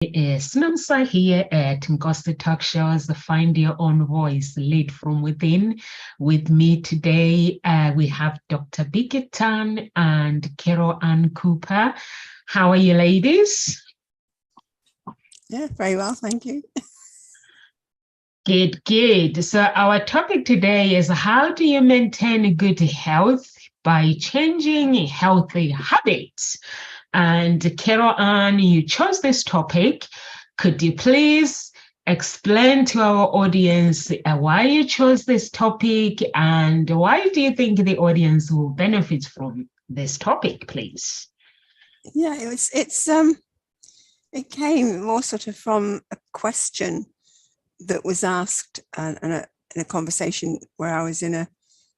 Is Namsa here at Nkosi Talk Shows, the Find Your Own Voice, Lead from Within. With me today, we have Dr. Biket Tan and Carol Ann Cooper. How are you, ladies? Yeah, very well, thank you. Good. So our topic today is how do you maintain good health by changing healthy habits? And Carol Ann, you chose this topic. Could you please explain to our audience why you chose this topic and why do you think the audience will benefit from this topic, please? Yeah, it came more sort of from a question that was asked in a conversation where I was with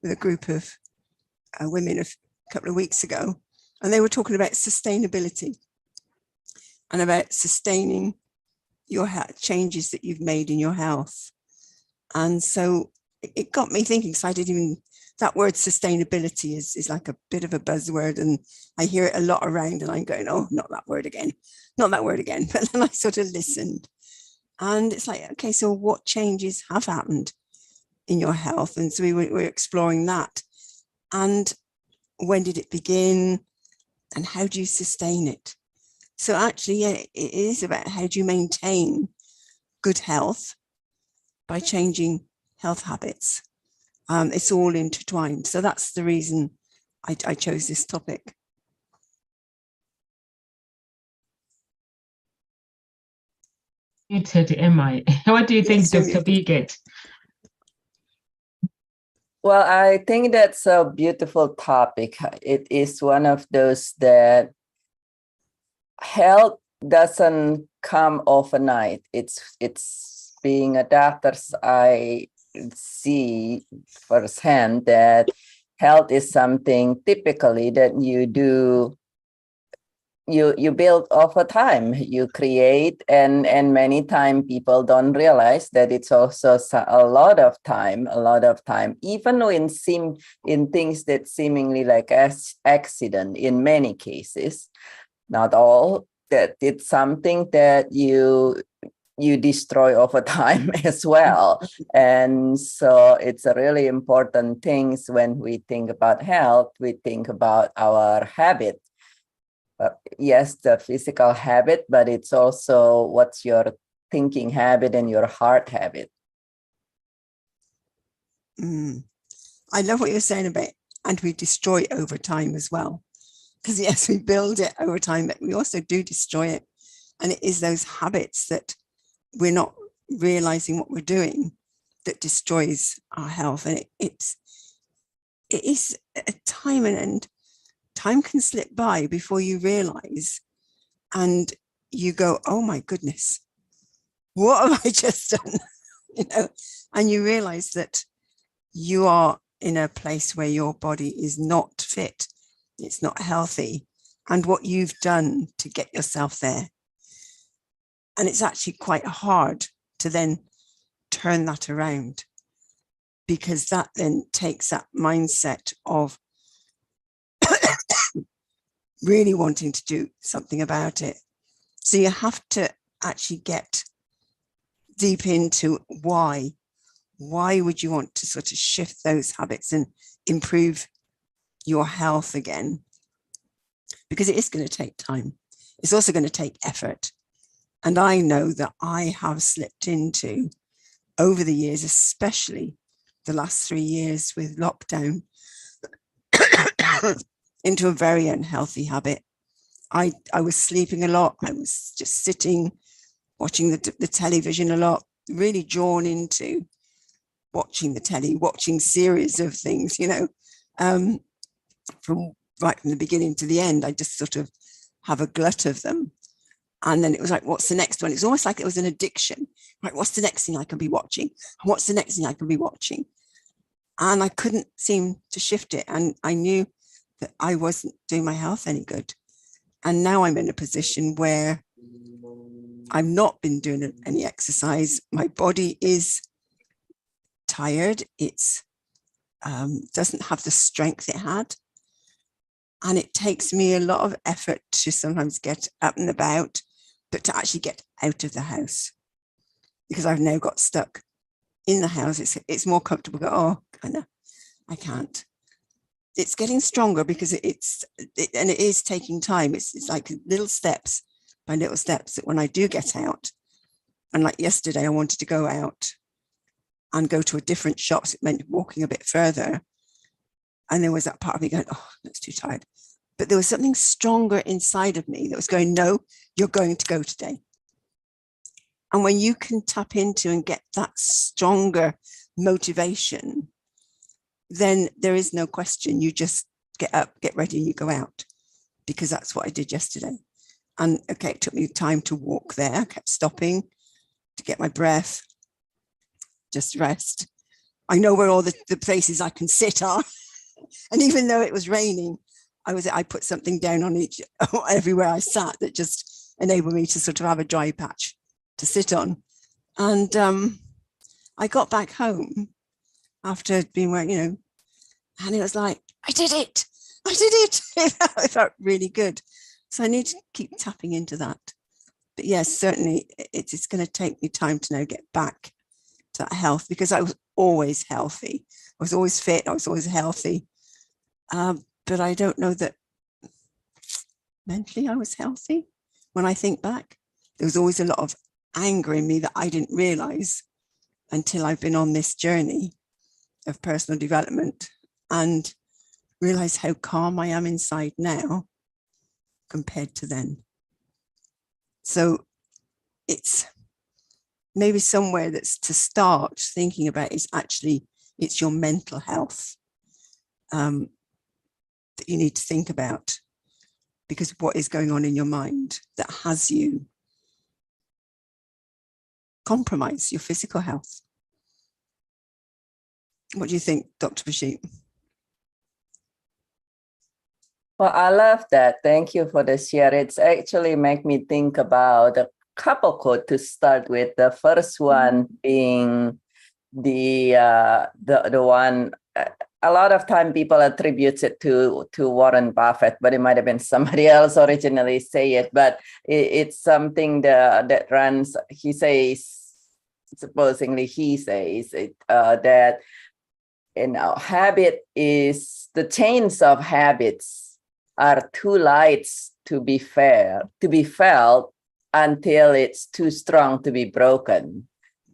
a group of women a couple of weeks ago, and they were talking about sustainability and about sustaining your changes that you've made in your health. And so it got me thinking, so that word sustainability is like a bit of a buzzword, and I hear it a lot around, and I'm going, oh, not that word again. But then I sort of listened, and it's like, okay, so what changes have happened in your health? And so we were exploring that. And when did it begin? And how do you sustain it? So actually, yeah, it is about how do you maintain good health by changing health habits. It's all intertwined. So that's the reason I chose this topic. Am I? What do you think, Dr. Biget? Well, I think that's a beautiful topic. It is one of those that health doesn't come overnight. It's being a doctor, I see firsthand that health is something typically that you do. You build over time, you create, and many times people don't realize that it's also a lot of time, even in things that seemingly like accident in many cases, not all, that it's something that you destroy over time as well. And so it's a really important thing when we think about health, we think about our habit. Yes, the physical habit, but it's also what's your thinking habit and your heart habit. I love what you're saying about, and we destroy it over time as well. Because yes, we build it over time, but we also do destroy it. And it is those habits that we're not realizing what we're doing that destroys our health. And it is a time, and time can slip by before you realize, and you go, oh my goodness, what have I just done? And you realize that you are in a place where your body is not fit, it's not healthy, and what you've done to get yourself there. And it's actually quite hard to then turn that around, because that then takes that mindset of really wanting to do something about it. So you have to actually get deep into why would you want to sort of shift those habits and improve your health again? Because it is going to take time. It's also going to take effort. And I know that I have slipped into, over the years, especially the last 3 years with lockdown, into a very unhealthy habit. I was sleeping a lot. I was just sitting, watching the television a lot, really drawn into watching the telly, watching series of things, from the beginning to the end. I just sort of have a glut of them. And then it was like, what's the next one? It's almost like it was an addiction. Right, what's the next thing I can be watching? What's the next thing I can be watching? And I couldn't seem to shift it. And I knew that I wasn't doing my health any good. And now I'm in a position where I've not been doing any exercise. My body is tired. It's doesn't have the strength it had. And it takes me a lot of effort to sometimes get up and about, but to actually get out of the house, because I've now got stuck in the house. It's more comfortable. Oh, I can't. It's getting stronger because it is taking time. It's like little steps by little steps that when I do get out, and like yesterday, I wanted to go out and go to a different shop. So it meant walking a bit further. And there was that part of me going, oh, that's too tired. But there was something stronger inside of me that was going, no, you're going to go today. And when you can tap into and get that stronger motivation, then there is no question. You just get up, get ready, and you go out, because that's what I did yesterday. And okay, it took me time to walk there. I kept stopping to get my breath, just rest. I know where all the places I can sit are. And even though it was raining, I put something down on everywhere I sat that just enabled me to sort of have a dry patch to sit on. And I got back home after being working, and it was like, I did it. It felt really good. So I need to keep tapping into that. But yes, certainly it's going to take me time to now get back to that health, because I was always healthy. I was always fit. I was always healthy. But I don't know that mentally I was healthy. When I think back, there was always a lot of anger in me that I didn't realize until I've been on this journey of personal development and realize how calm I am inside now compared to then. So it's maybe somewhere that's to start thinking about is actually, it's your mental health that you need to think about, because what is going on in your mind that has you compromise your physical health. What do you think, Dr. Bashir? Well, I love that. Thank you for the share. It's actually make me think about a couple quotes to start with. The first one being the one. A lot of time people attribute it to Warren Buffett, but it might have been somebody else originally say it. But it's something that runs. He says, supposedly he says it, that habit is the chains of habits are too light to be felt until it's too strong to be broken.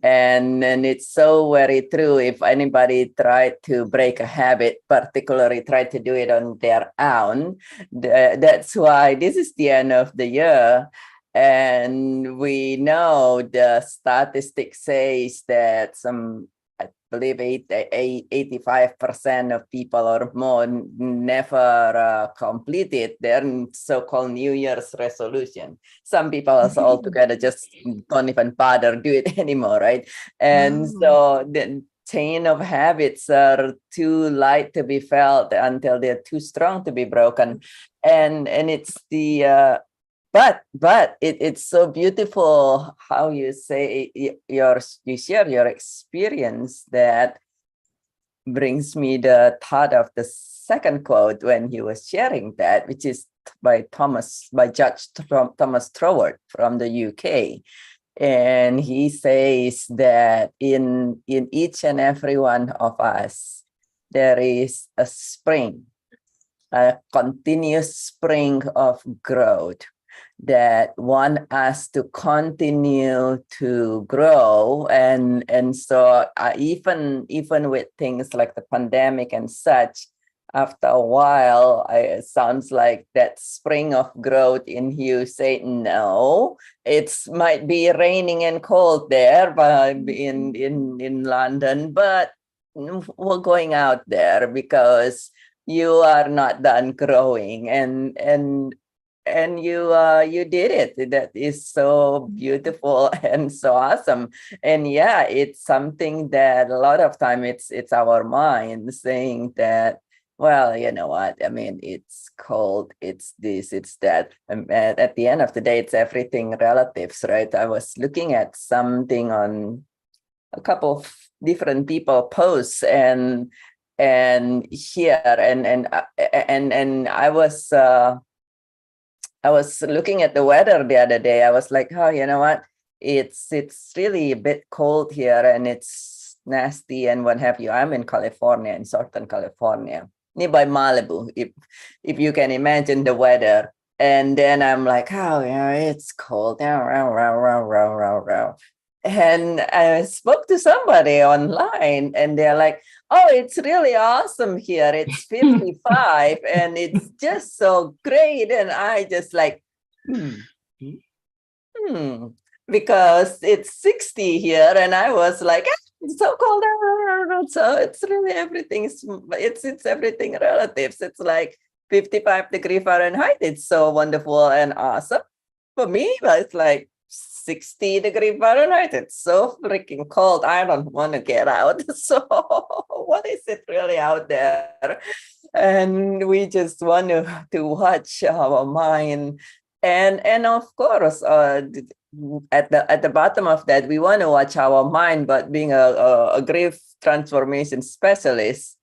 And it's so very true. If anybody tried to break a habit, particularly try to do it on their own, that's why this is the end of the year. And we know the statistics says that I believe 85% of people or more never completed their so-called New Year's resolution. Some people also altogether just don't even bother do it anymore, right? And so the chain of habits are too light to be felt until they're too strong to be broken. And it's the but it's so beautiful how you say you share your experience. That brings me the thought of the second quote when he was sharing that, which is by Judge Thomas Troward from the UK. And he says that in each and every one of us, there is a spring, a continuous spring of growth that want us to continue to grow. And so even with things like the pandemic and such, after a while, it sounds like that spring of growth in you say, no, it might be raining and cold there in London, but we're going out there because you are not done growing. And you did it. That is so beautiful and so awesome. And yeah, it's something that a lot of time it's our mind saying that, well, you know what? I mean, it's cold, it's this, it's that. And at the end of the day, it's everything relatives, right? I was looking at something on a couple of different people posts and here and I was I was looking at the weather the other day. I was like, oh, you know what? It's really a bit cold here and it's nasty and what have you. I'm in California, in Southern California, nearby Malibu, if you can imagine the weather. And then I'm like, oh, yeah, it's cold. And I spoke to somebody online and they're like, oh, it's really awesome here. It's 55 and it's just so great. And I just like, because it's 60 here. And I was like, it's so cold. So it's really it's everything relatives. It's like 55 degree Fahrenheit. It's so wonderful and awesome. For me, it's like 60 degree Fahrenheit. It's so freaking cold. I don't want to get out. So what is it really out there? And we just want to watch our mind. And of course, at the bottom of that, we want to watch our mind, but being a grief transformation specialist,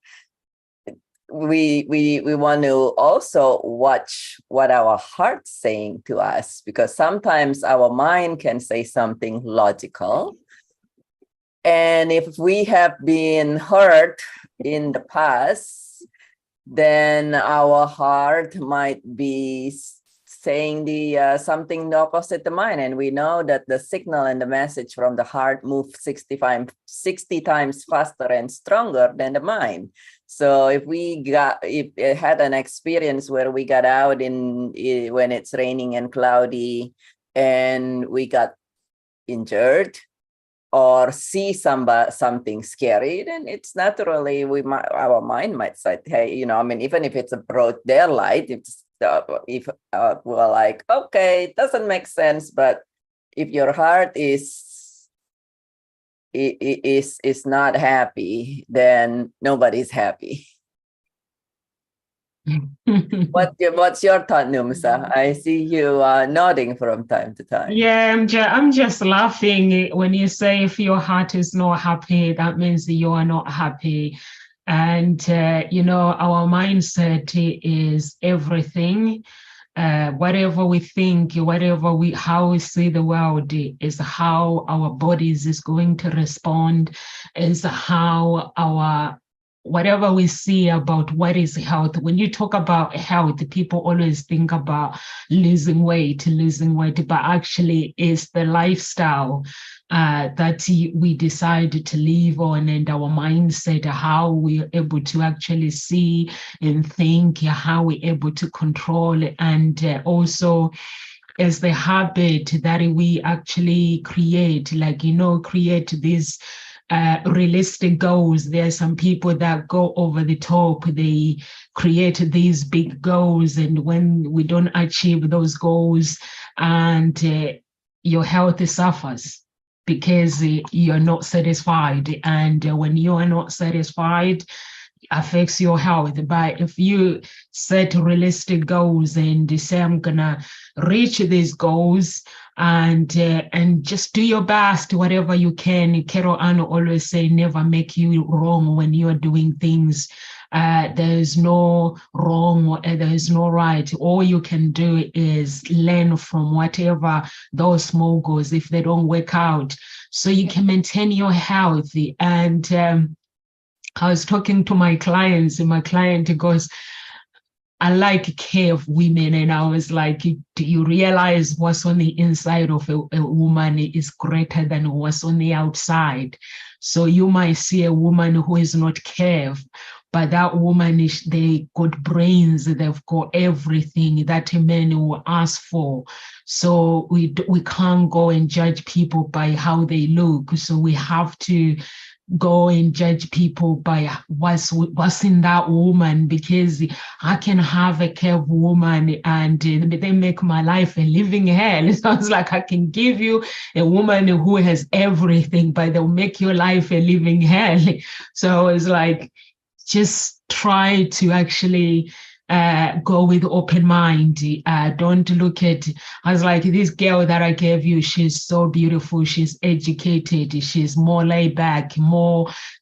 we want to also watch what our heart's saying to us, because sometimes our mind can say something logical. And if we have been hurt in the past, then our heart might be saying something the opposite the mind. And we know that the signal and the message from the heart move 60 times faster and stronger than the mind. So if it had an experience where we got out when it's raining and cloudy and we got injured or see something scary, then it's naturally our mind might say, hey, even if it's a broad daylight, if we're like, okay, it doesn't make sense, but if your heart is not happy, then nobody's happy. What's your thought, Numsa? I see you nodding from time to time. Yeah, I'm just laughing when you say if your heart is not happy, that means that you are not happy. And, our mindset is everything. Whatever we think, how we see the world is how our bodies is going to respond, is how whatever we see about what is health. When you talk about health, people always think about losing weight, but actually it's the lifestyle that we decide to live on, and our mindset, how we're able to actually see and think, how we're able to control, and also as the habit that we actually create, create these realistic goals. There are some people that go over the top. They create these big goals, and when we don't achieve those goals, and your health suffers because you're not satisfied. And when you are not satisfied, affects your health. But if you set realistic goals and say, I'm gonna reach these goals, and just do your best, whatever you can. Carol Ann always say, never make you wrong when you're doing things. There's no wrong or there's no right. All you can do is learn from whatever those small goals, if they don't work out, so you can maintain your health. And I was talking to my clients, and my client goes, I like cave women. And I was like, do you realize what's on the inside of a woman is greater than what's on the outside? So you might see a woman who is not cave, but that woman, they got brains, they've got everything that a man will ask for. So we can't go and judge people by how they look. So we have to go and judge people by what's in that woman, because I can have a curvy woman and they make my life a living hell. It sounds like I can give you a woman who has everything, but they'll make your life a living hell. So it's like, just try to actually go with open mind. Don't look at, I was like, this girl that I gave you, she's so beautiful, she's educated, she's more laid back,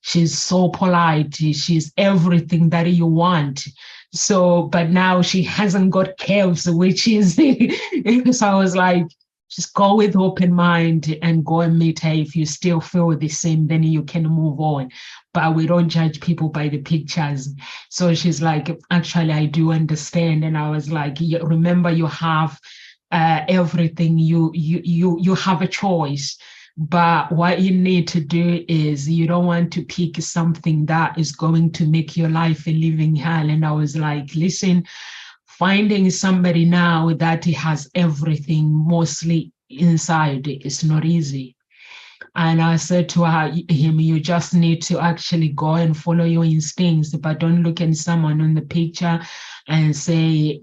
she's so polite, she's everything that you want. So, but now she hasn't got curves, which is, so I was like, just go with open mind and go and meet her. If you still feel the same, then you can move on. But we don't judge people by the pictures. So she's like, actually, I do understand. And I was like, remember, you have everything. You have a choice. But what you need to do is you don't want to pick something that is going to make your life a living hell. And I was like, listen, finding somebody now that has everything mostly inside is not easy. And I said to him, you just need to actually go and follow your instincts, but don't look at someone on the picture and say,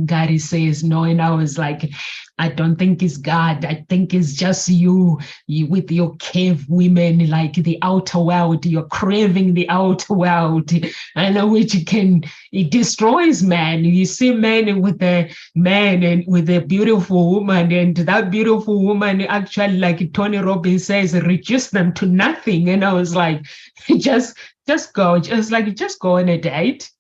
God says no. And I was like, I don't think it's God. I think it's just you with your cave women, like the outer world. You're craving the outer world, and which it destroys man. You see men with a man and with a beautiful woman, and that beautiful woman actually, like Tony Robbins says, reduce them to nothing. And I was like, just go, just go on a date.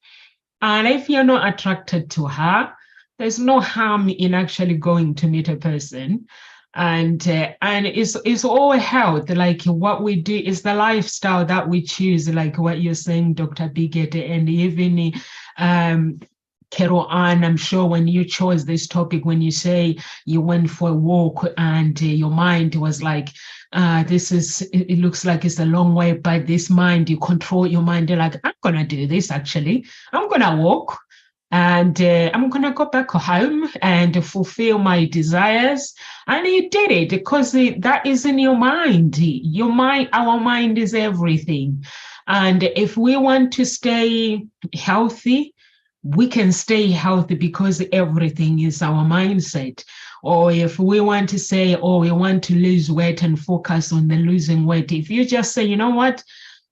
And if you're not attracted to her, there's no harm in actually going to meet a person. And it's all health. Like what we do is the lifestyle that we choose, like what you're saying, Dr. Bigot, and even Carol Ann, I'm sure when you chose this topic, when you say you went for a walk and your mind was like, it looks like it's a long way, but this mind, you control your mind. You're like, I'm going to do this, actually. I'm going to walk. And I'm going to go back home and fulfill my desires. And you did it because that is in your mind. Your mind, our mind is everything. And if we want to stay healthy, we can stay healthy because everything is our mindset. Or if we want to say, oh, we want to lose weight and focus on the losing weight, if you just say, you know what,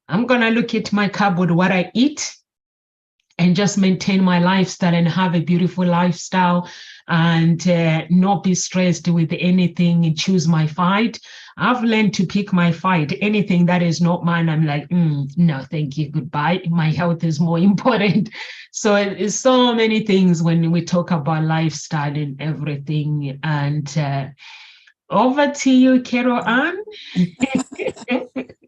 I'm going to look at my cupboard, what I eat, and just maintain my lifestyle and have a beautiful lifestyle and not be stressed with anything and choose my fight. I've learned to pick my fight. Anything that is not mine, I'm like, no, thank you, goodbye. My health is more important. So it's so many things when we talk about lifestyle and everything. And over to you, Carol Ann.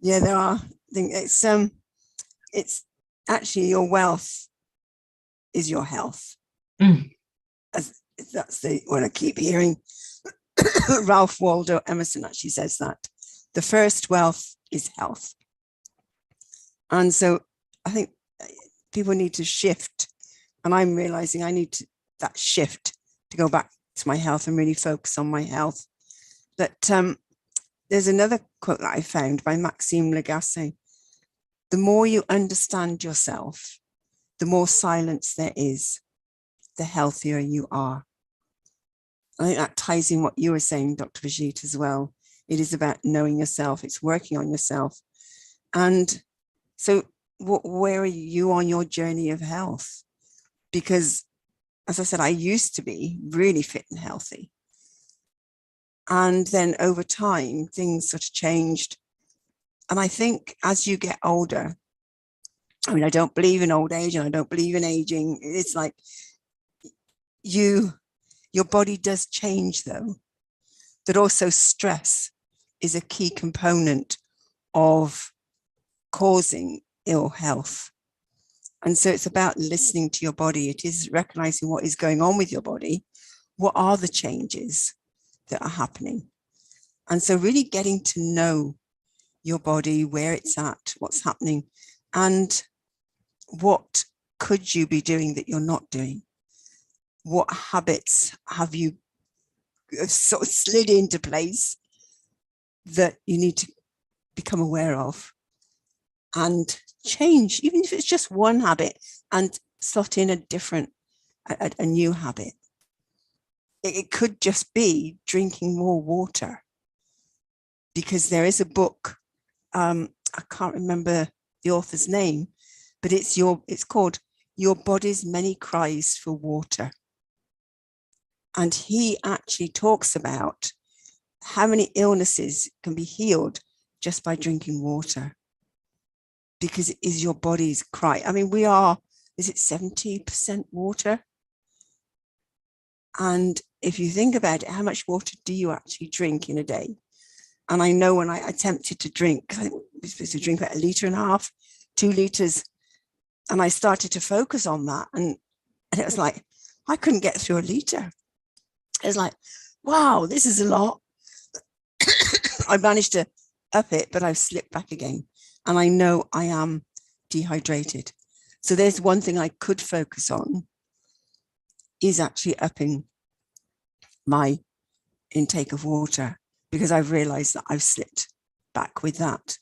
Yeah, there are. I think it's actually your wealth is your health. That's the one I keep hearing. Ralph Waldo Emerson actually says that the first wealth is health. And so I think people need to shift, and I'm realizing I need that shift to go back to my health and really focus on my health. But there's another quote that I found by Maxime Lagacé. The more you understand yourself, the more silence there is, the healthier you are. I think that ties in what you were saying, Dr. Vijit, as well. It is about knowing yourself. It's working on yourself. And so where are you on your journey of health? Because, as I said, I used to be really fit and healthy. And then over time, things sort of changed. And I think as you get older, I mean, I don't believe in old age and I don't believe in aging. It's like your body does change, though. That also stress is a key component of causing ill health. And so it's about listening to your body. It is recognizing what is going on with your body. What are the changes that are happening? And so really getting to know your body, where it's at, what's happening, and what could you be doing that you're not doing? What habits have you sort of slid into place that you need to become aware of and change, even if it's just one habit, and slot in a new habit. It could just be drinking more water, because there is a book, I can't remember the author's name, but it's called your body's many cries for water. And he actually talks about how many illnesses can be healed just by drinking water, because it is your body's cry. I mean, we are, is it 70% water? And if you think about it, how much water do you actually drink in a day? And I know when I attempted to drink, I think we're supposed to drink about 1.5 liters, 2 liters. And I started to focus on that. And it was like, I couldn't get through 1 liter. It was like, wow, this is a lot. I managed to up it, but I've slipped back again. And I know I am dehydrated. So there's one thing I could focus on, is actually upping my intake of water, because I've realized that I've slipped back with that.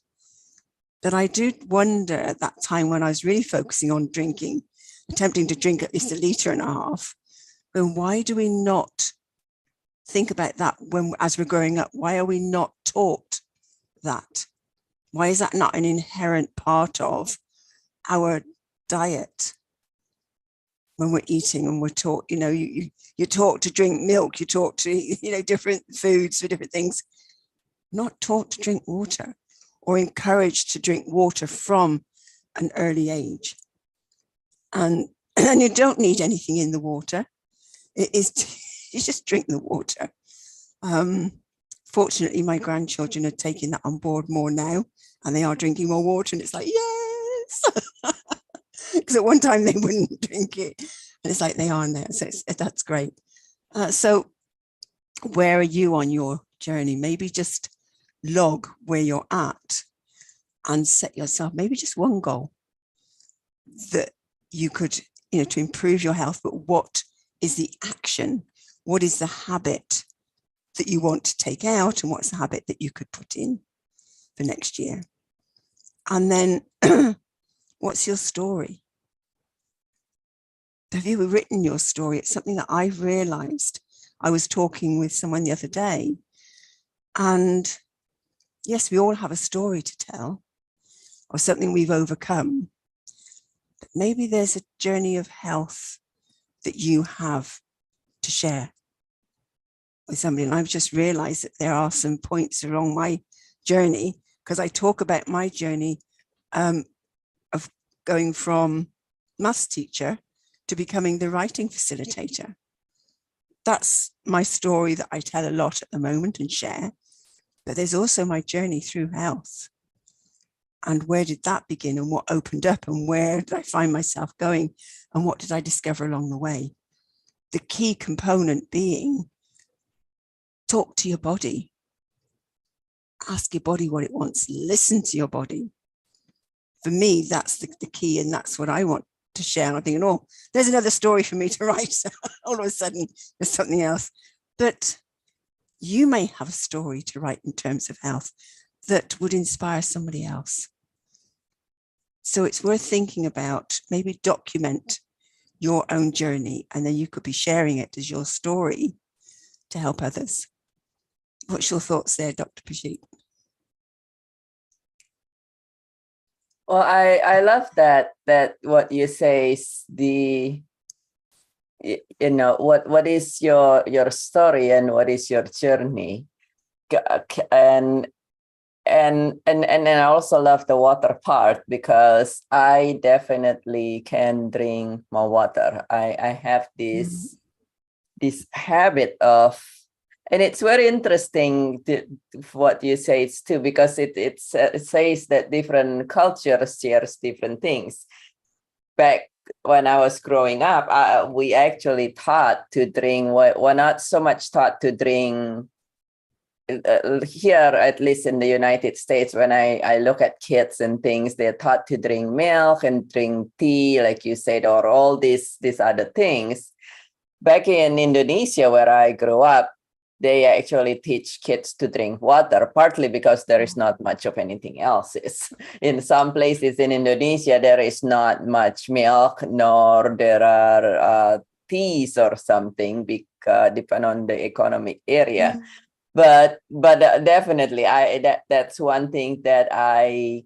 But I do wonder at that time when I was really focusing on drinking, attempting to drink at least 1.5 liters, then why do we not think about that when, as we're growing up? Why are we not taught that? Why is that not an inherent part of our diet? When we're eating and we're taught, you know, you're taught to drink milk, you're taught to, you know, different foods for different things, not taught to drink water or encouraged to drink water from an early age. And you don't need anything in the water. It is, you just drink the water. Fortunately, my grandchildren are taking that on board more now, and they are drinking more water, and it's like, yes. Because at one time they wouldn't drink it, and it's like they are now. So that's great. So where are you on your journey? Maybe just log where you're at and set yourself maybe just one goal that you could, you know, to improve your health. But what is the action? What is the habit that you want to take out? And what's the habit that you could put in for next year? And then what's your story? Have you written your story? It's something that I've realized. I was talking with someone the other day, and yes, we all have a story to tell or something we've overcome, but maybe there's a journey of health that you have to share with somebody. And I've just realized that there are some points along my journey, because I talk about my journey of going from maths teacher to becoming the writing facilitator. That's my story that I tell a lot at the moment and share. But there's also my journey through health. And where did that begin, and what opened up, and where did I find myself going, and what did I discover along the way? The key component being, talk to your body. Ask your body what it wants. Listen to your body. For me, that's the key, and that's what I want to share. And I'm thinking, oh, there's another story for me to write. All of a sudden, there's something else. But you may have a story to write in terms of health that would inspire somebody else. So it's worth thinking about, maybe document your own journey, and then you could be sharing it as your story to help others. What's your thoughts there, Dr. Brigitte? Well, I love that what you say is the, you know, what is your story and what is your journey, and I also love the water part, because I definitely can drink more water. I have this habit of, and it's very interesting what you say too, because it says that different cultures shares different things. Back when I was growing up, we actually taught to drink. We're not so much taught to drink. Here, at least in the United States, when I look at kids and things, they're taught to drink milk and drink tea, like you said, or all these other things. Back in Indonesia, where I grew up, they actually teach kids to drink water, partly because there is not much of anything else. In some places in Indonesia, there is not much milk, nor there are teas or something, depending on the economic area. But definitely, that's one thing that I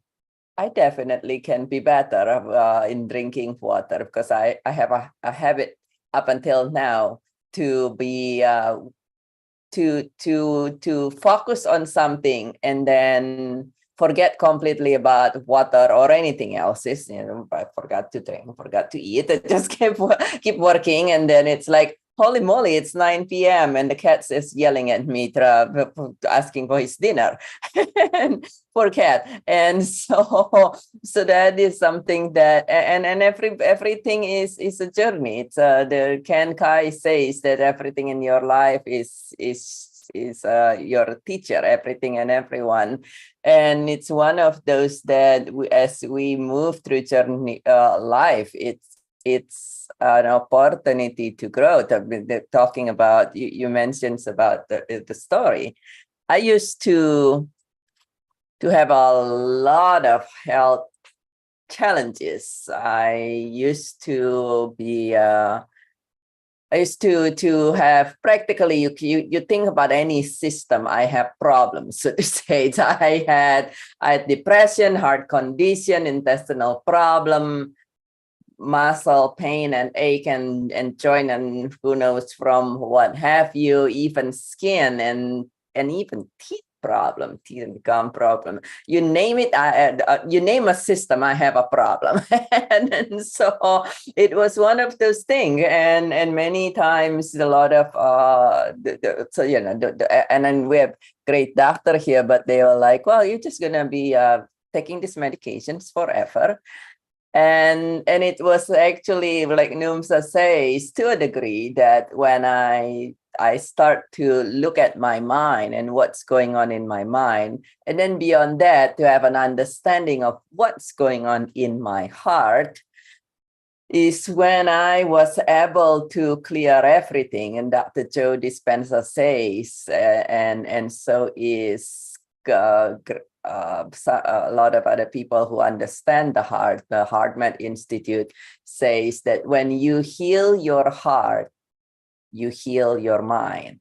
I definitely can be better in drinking water, because I have a habit up until now to be to focus on something and then forget completely about water or anything else. I forgot to drink, forgot to eat. I just keep working, and then it's like, holy moly, it's 9 p.m. and the cat is yelling at me, asking for his dinner. Poor cat. And so that is something that, and everything is a journey. It's the Ken Kai says that everything in your life is your teacher, everything and everyone. And it's one of those that as we move through journey life, it's an opportunity to grow. Talking about, you mentioned about the story. I used to have a lot of health challenges. I used to be I used to have practically, you think about any system, I have problems, so to say. I had depression, heart condition, intestinal problem, muscle pain and ache and joint, and who knows from what have you, even skin and even teeth problem, teeth and gum problem. You name it, you name a system, I have a problem. and so it was one of those things, and many times a lot of so and then we have great doctor here, but they were like, well, you're just gonna be taking these medications forever. And it was actually, like Numsa says, to a degree, that when I start to look at my mind and what's going on in my mind, and then beyond that, to have an understanding of what's going on in my heart, is when I was able to clear everything. And Dr. Joe Dispenza says, and so is a lot of other people who understand the heart. The HeartMath Institute says that when you heal your heart, you heal your mind.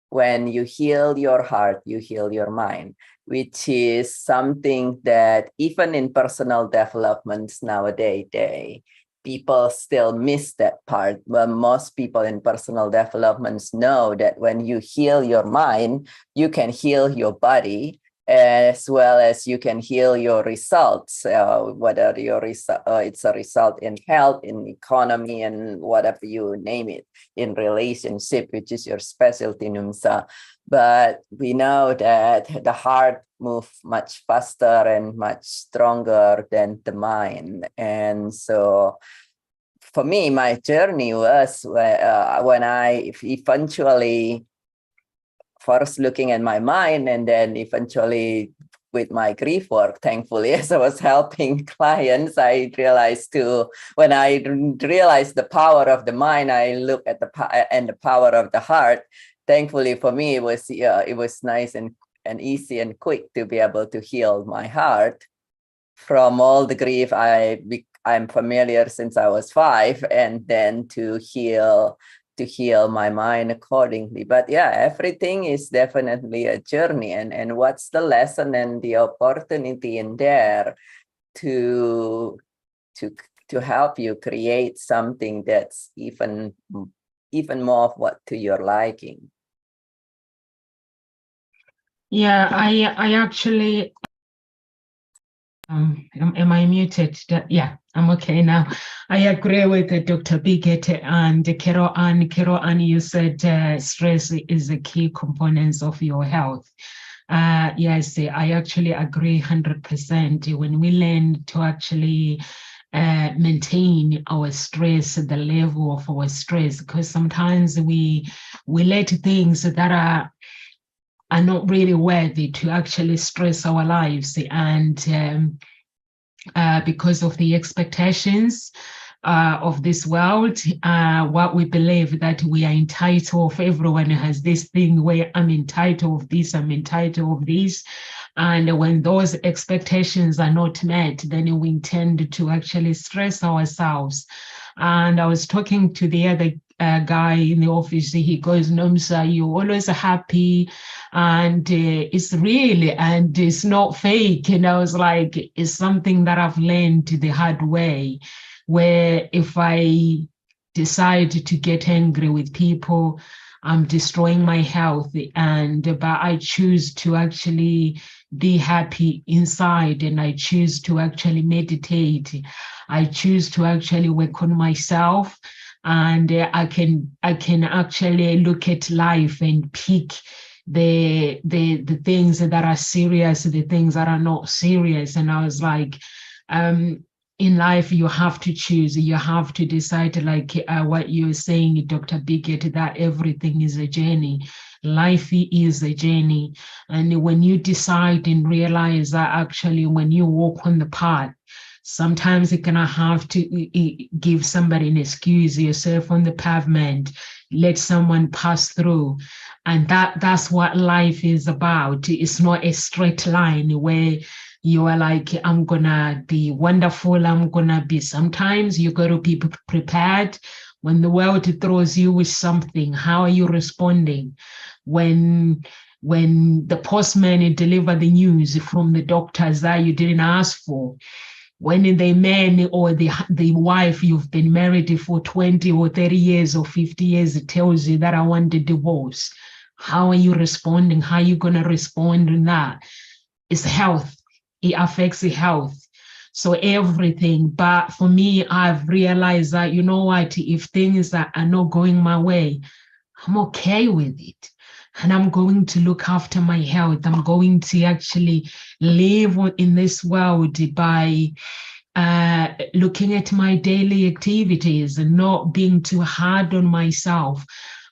When you heal your heart, you heal your mind, which is something that even in personal developments nowadays, people still miss that part. But most people in personal developments know that when you heal your mind, you can heal your body, as well as you can heal your results, whether your it's a result in health, in economy, and whatever you name it, in relationship, which is your specialty, Numsa. But we know that the heart moves much faster and much stronger than the mind. And so for me, my journey was when I eventually first looking at my mind, and then eventually with my grief work, thankfully, as I was helping clients, I realized too, when I realized the power of the mind, I look at the power of the heart. Thankfully for me, it was nice and easy and quick to be able to heal my heart from all the grief I'm familiar since I was 5, and then to heal my mind accordingly. But yeah, everything is definitely a journey, and what's the lesson and the opportunity in there to help you create something that's even more of what to your liking. Yeah, I actually am I muted? Yeah, I'm okay now. I agree with Dr. Biggett and Carol Ann. Carol Ann, you said stress is a key component of your health. Yes, I actually agree 100%. When we learn to actually maintain our stress, the level of our stress, because sometimes we let things that are not really worthy to actually stress our lives, and because of the expectations of this world, what we believe that we are entitled of. Everyone has this thing where I'm entitled of this, I'm entitled of this. And when those expectations are not met, then we tend to actually stress ourselves. And I was talking to the guy in the office. He goes, Nomsa, you're always happy, and it's real and it's not fake. And I was like, it's something that I've learned the hard way, where if I decide to get angry with people, I'm destroying my health. But I choose to actually be happy inside, and I choose to actually meditate. I choose to actually work on myself, and I can actually look at life and pick the things that are serious, the things that are not serious. And I was like, in life, you have to choose. You have to decide, like what you're saying, Dr. Biggett, that everything is a journey. Life is a journey. And when you decide and realize that actually when you walk on the path, sometimes you're going to have to give somebody an excuse, yourself on the pavement, let someone pass through. And that's what life is about. It's not a straight line where you are like, I'm gonna be wonderful, I'm gonna be. Sometimes you got to be prepared. When the world throws you with something, how are you responding? When the postman deliver the news from the doctors that you didn't ask for, when the man or the wife you've been married for 20 or 30 years or 50 years tells you that I want a divorce, how are you responding? How are you going to respond in that? It's health. It affects the health. So everything. But for me, I've realized that, you know what, if things that are not going my way, I'm okay with it. And I'm going to look after my health. I'm going to actually live in this world by looking at my daily activities and not being too hard on myself.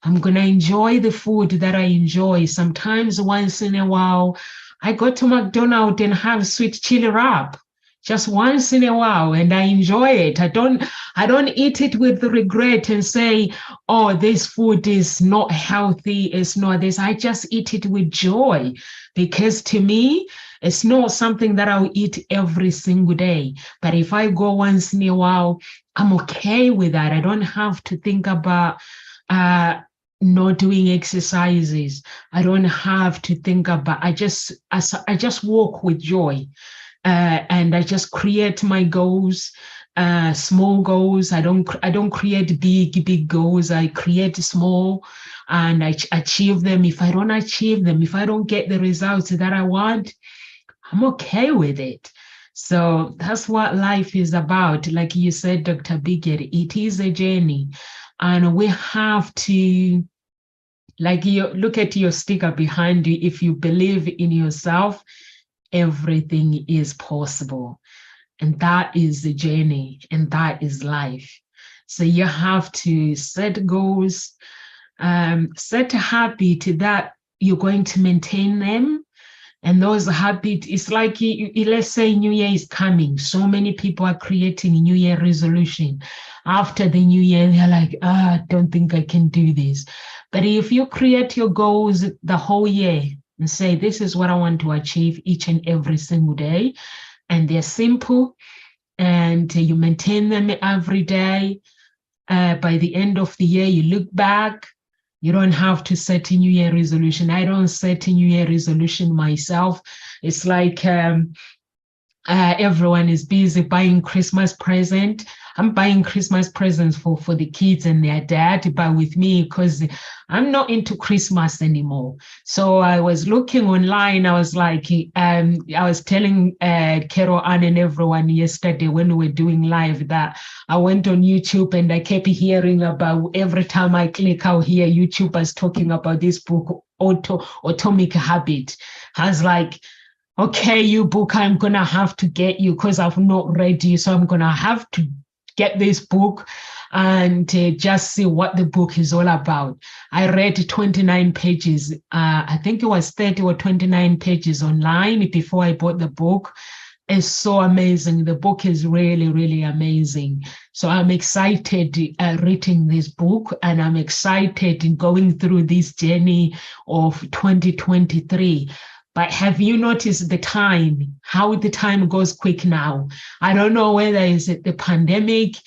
I'm going to enjoy the food that I enjoy. Sometimes once in a while, I go to McDonald's and have sweet chili wrap. Just once in a while, and I enjoy it. I don't eat it with regret and say, oh, this food is not healthy, it's not this. I just eat it with joy, because to me, it's not something that I'll eat every single day. But if I go once in a while, I'm okay with that. I don't have to think about not doing exercises. I don't have to think about, I just walk with joy. And I just create my goals, small goals. I don't create big goals. I create small, and I achieve them. If I don't achieve them, if I don't get the results that I want, I'm okay with it. So that's what life is about. Like you said, Dr. Biggett, it is a journey, and we have to, like, you look at your sticker behind you. If you believe in yourself, everything is possible. And that is the journey, and that is life. So you have to set goals, set a habit that you're going to maintain them. And those habits, it's like, let's say New Year is coming. So many people are creating New Year resolution. After the New Year, they're like, I don't think I can do this. But if you create your goals the whole year, and say, this is what I want to achieve each and every single day, and they're simple, and you maintain them every day, by the end of the year, you look back. You don't have to set a New Year resolution. I don't set a New Year resolution myself. It's like everyone is busy buying Christmas present. I'm buying Christmas presents for the kids and their dad, but with me, because I'm not into Christmas anymore. So I was looking online. I was like, I was telling Carol Ann and everyone yesterday when we were doing live that I went on YouTube and I kept hearing about, every time I click out here, YouTubers talking about this book, Atomic Habit. I was like, okay, you book, I'm going to have to get you, because I've not read you. So I'm going to have to get this book and just see what the book is all about. I read 29 pages. I think it was 30 or 29 pages online before I bought the book. It's so amazing. The book is really, really amazing. So I'm excited reading this book, and I'm excited in going through this journey of 2023. But have you noticed the time, how the time goes quick now? I don't know whether it's the pandemic,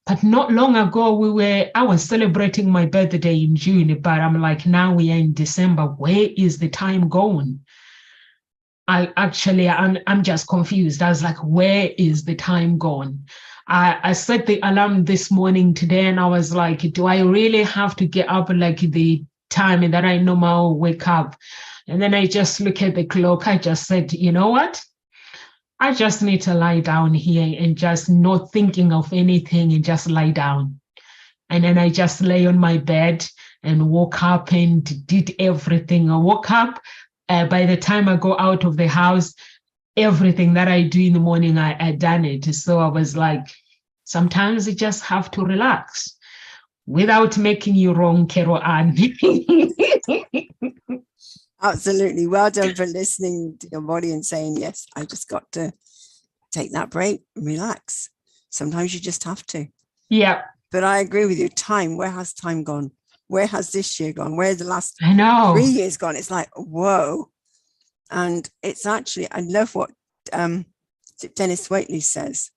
But not long ago, I was celebrating my birthday in June, but I'm like, now we are in December. Where is the time going? I'm just confused. I was like, where is the time gone? I set the alarm this morning today, and I was like, do I really have to get up like the time that I normally wake up? And then I just look at the clock. I just said, you know what? I just need to lie down here and just not thinking of anything and just lie down. And then I just lay on my bed and woke up and did everything. I woke up. By the time I go out of the house, everything that I do in the morning, I done it. So I was like, sometimes you just have to relax without making you wrong, Carol Ann. Absolutely. Well done for listening to your body and saying, yes, I just got to take that break and relax. Sometimes you just have to. Yeah. But I agree with you. Time, where has time gone? Where has this year gone? Where's the last I know 3 years gone? It's like, whoa. And it's actually, I love what Dennis Waitley says.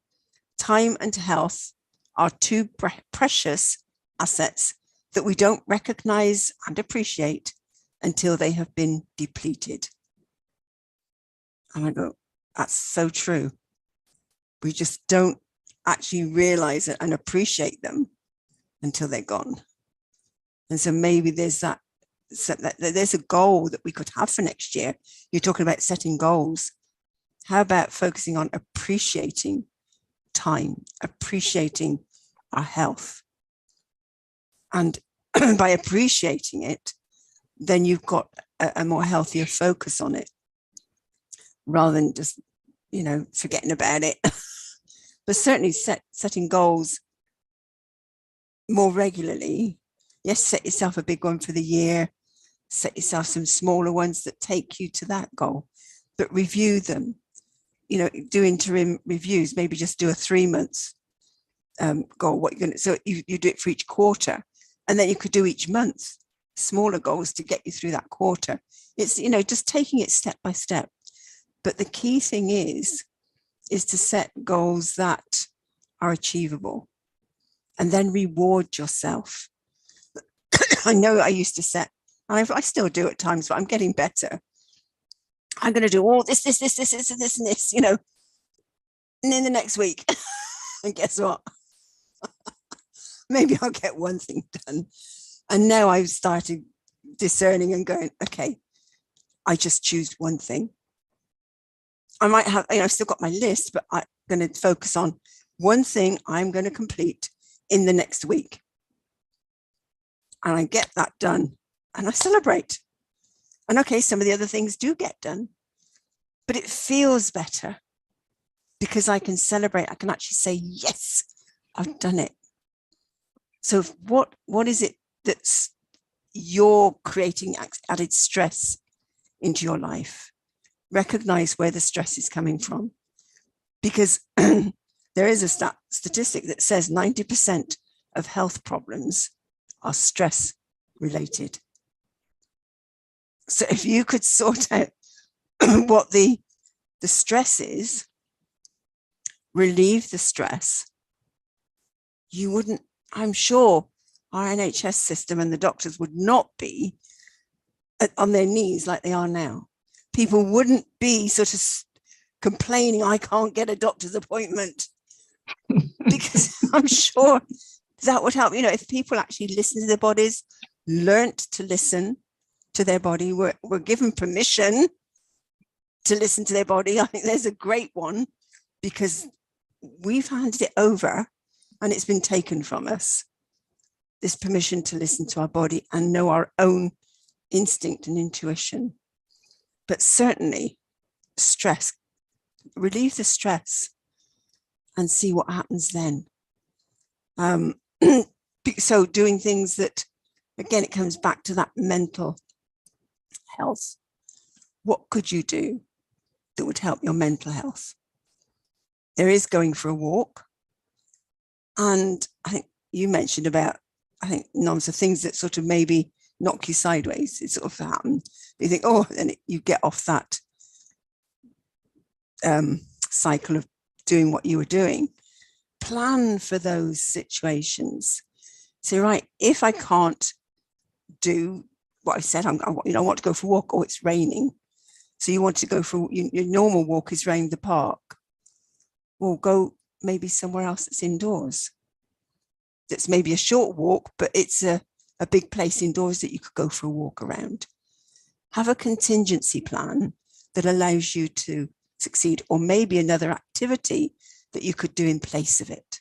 Time and health are two precious assets that we don't recognize and appreciate until they have been depleted. And I go, that's so true. We just don't actually realize it and appreciate them until they're gone. And so maybe there's there's a goal that we could have for next year. You're talking about setting goals. How about focusing on appreciating time, appreciating our health? And by appreciating it, then you've got a more healthier focus on it rather than just, forgetting about it. But certainly setting goals more regularly. Yes, set yourself a big one for the year. Set yourself some smaller ones that take you to that goal, but review them. Do interim reviews, maybe just do a 3 months goal. So you do it for each quarter, and then you could do each month smaller goals to get you through that quarter. It's, just taking it step by step. But the key thing is to set goals that are achievable and then reward yourself. I know I used to set, and I still do at times, but I'm getting better. I'm going to do all this, and this, and then the next week. And guess what? Maybe I'll get one thing done. And now I've started discerning and going, okay, I just choose one thing. I might have, I've still got my list, but I'm going to focus on one thing I'm going to complete in the next week. And I get that done and I celebrate. And okay, some of the other things do get done, but it feels better because I can celebrate. I can actually say, yes, I've done it. So what is it that's you're creating added stress into your life? Recognize where the stress is coming from, because there is a statistic that says 90% of health problems are stress related. So if you could sort out what the stress is, relieve the stress, you wouldn't, I'm sure our NHS system and the doctors would not be on their knees like they are now. People wouldn't be sort of complaining, I can't get a doctor's appointment, because I'm sure that would help. If people actually listen to their bodies, learnt to listen to their body, were given permission to listen to their body. I think there's a great one, because we've handed it over and it's been taken from us. This permission to listen to our body and know our own instinct and intuition. But certainly stress, relieve the stress and see what happens then. So doing things that, again, it comes back to that mental health. What could you do that would help your mental health? There is going for a walk. And I think you mentioned about, none of things that sort of maybe knock you sideways. It sort of happen. You think, oh, then you get off that cycle of doing what you were doing. plan for those situations. So, right, if I can't do what I said, I want to go for a walk, or it's raining. So you want to go for your normal walk is around the park. Well, go maybe somewhere else that's indoors. That's maybe a short walk, but it's a big place indoors that you could go for a walk around. Have a contingency plan that allows you to succeed, or maybe another activity that you could do in place of it.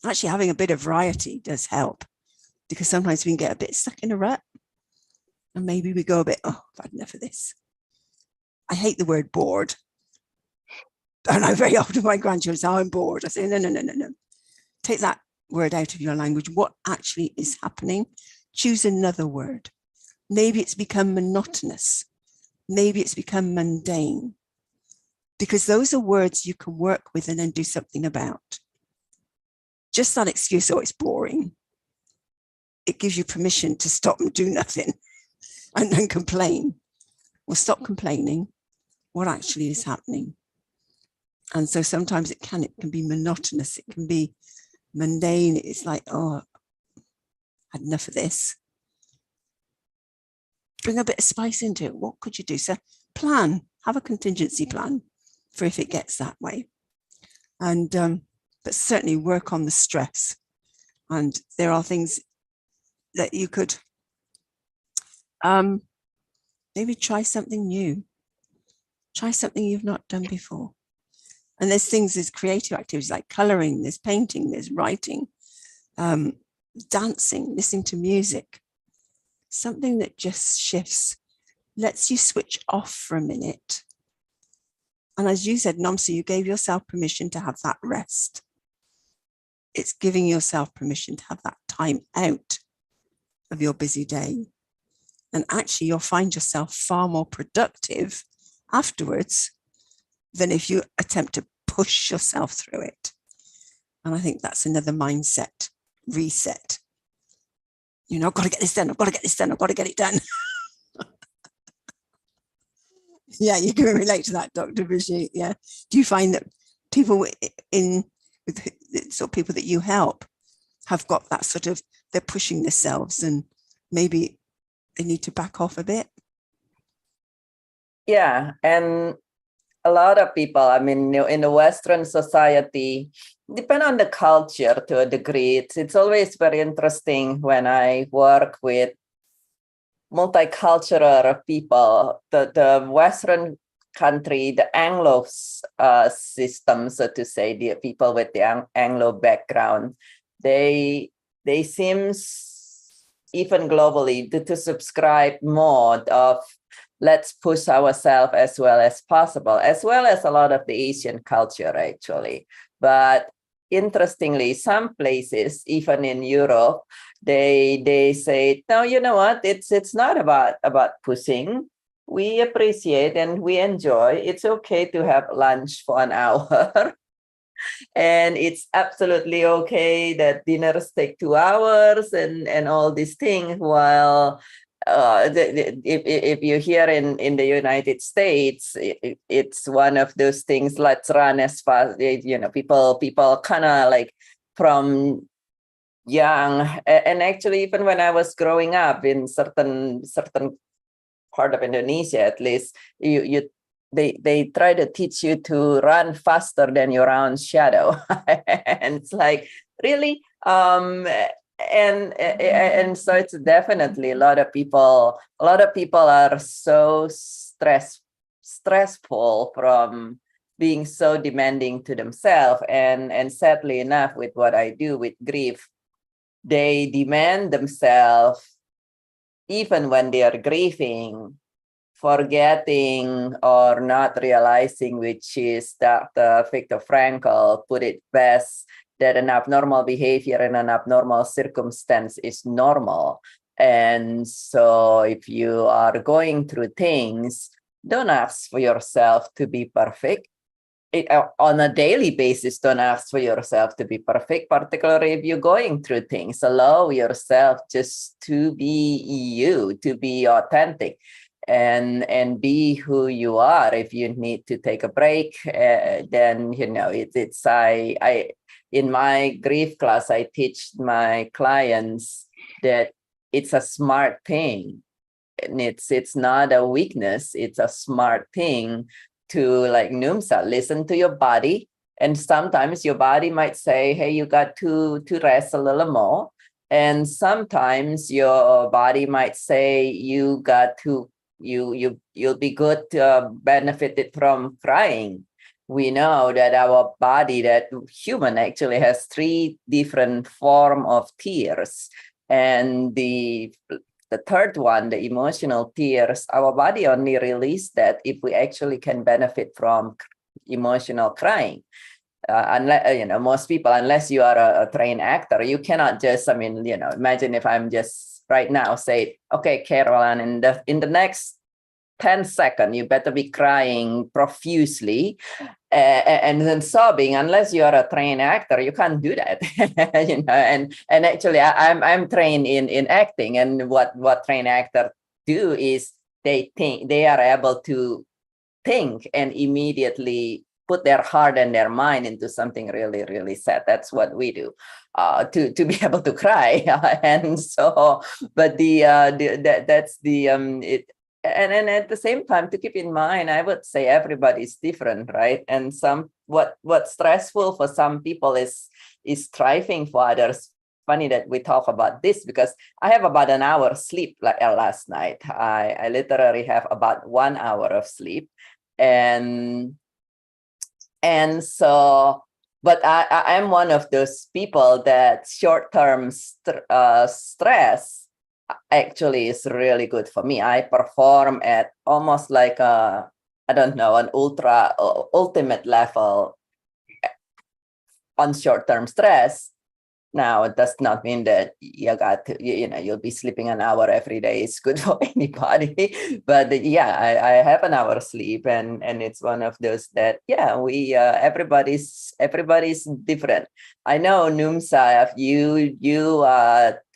Actually, having a bit of variety does help, because sometimes we can get a bit stuck in a rut, and maybe we go a bit, oh, I've had enough of this. I hate the word bored. And I very often my grandchildren say, oh, I'm bored. I say, no. Take that word out of your language. What actually is happening? Choose another word. Maybe it's become monotonous. Maybe it's become mundane. Because those are words you can work with and then do something about. Just that excuse, oh, it's boring. It gives you permission to stop and do nothing and then complain. Well, stop complaining. What actually is happening? And so sometimes it can be monotonous. It can be mundane. It's like, oh, I had enough of this. Bring a bit of spice into it. What could you do? So plan, have a contingency plan for if it gets that way. And, but certainly work on the stress. And there are things that you could maybe try something new. Try something you've not done before. And there's creative activities like coloring, there's painting, there's writing, dancing, listening to music. Something that just shifts, lets you switch off for a minute. And as you said, Nomsa, you gave yourself permission to have that rest. It's giving yourself permission to have that time out of your busy day. And actually, you'll find yourself far more productive afterwards than if you attempt to push yourself through it. And I think that's another mindset reset. You know, I've got to get this done. I've got to get this done. I've got to get it done. Yeah, you can relate to that, Dr. Brigitte. Yeah. Do you find that people with sort of people that you help have got that sort of, they're pushing themselves and maybe they need to back off a bit? Yeah, and a lot of people, I mean, in the Western society, depend on the culture to a degree. It's always very interesting when I work with multicultural people. The Western country, the Anglo system, so to say, the people with the Anglo background, they seem, even globally, to subscribe more of let's push ourselves as well as possible, as well as a lot of the Asian culture, actually. But interestingly, some places, even in Europe, they say, no, you know what? It's not about pushing. We appreciate and we enjoy. It's okay to have lunch for an hour. And it's absolutely okay that dinners take 2 hours and all these things, while if you're here in the United States, it's one of those things, let's run as fast, people kind of like from young, and actually even when I was growing up in certain part of Indonesia, at least, they try to teach you to run faster than your own shadow. And it's like, really? And so it's definitely a lot of people are so stressful from being so demanding to themselves. And sadly enough, with what I do with grief, they demand themselves even when they are grieving, forgetting or not realizing, which is Dr. Viktor Frankl put it best, that an abnormal behavior in an abnormal circumstance is normal. And so if you are going through things, don't ask for yourself to be perfect. On a daily basis, don't ask for yourself to be perfect, particularly if you're going through things. Allow yourself just to be you, to be authentic, and be who you are. If you need to take a break, then, in my grief class, I teach my clients that it's a smart thing. And it's not a weakness, it's a smart thing to, like Numsa, listen to your body. And sometimes your body might say, hey, you got to rest a little more. And sometimes your body might say, you got to, you'll be good, benefited from crying. We know that our body, that human actually has 3 different forms of tears. And the third one, the emotional tears, our body only release that if we actually can benefit from emotional crying. Unless, most people, unless you are a trained actor, you cannot just, imagine if I'm just right now say, okay, Caroline, in the next 10 seconds, you better be crying profusely and then sobbing. Unless you are a trained actor, you can't do that. And actually I'm trained in acting, and what trained actors do is they are able to think and immediately put their heart and their mind into something really, really sad. That's what we do, to be able to cry. And so, but that's the and at the same time, to keep in mind, I would say everybody's different, right? And what's stressful for some people is striving for others. Funny that we talk about this, because I have about an hour sleep like last night. I literally have about 1 hour of sleep, and so, but I'm one of those people that short-term stress actually is really good for me. I perform at almost like an ultimate level on short-term stress. Now, it does not mean that you'll be sleeping an hour every day. It's good for anybody. But yeah, I have an hour sleep, and it's one of those that, we everybody's different. I know, Numsa, you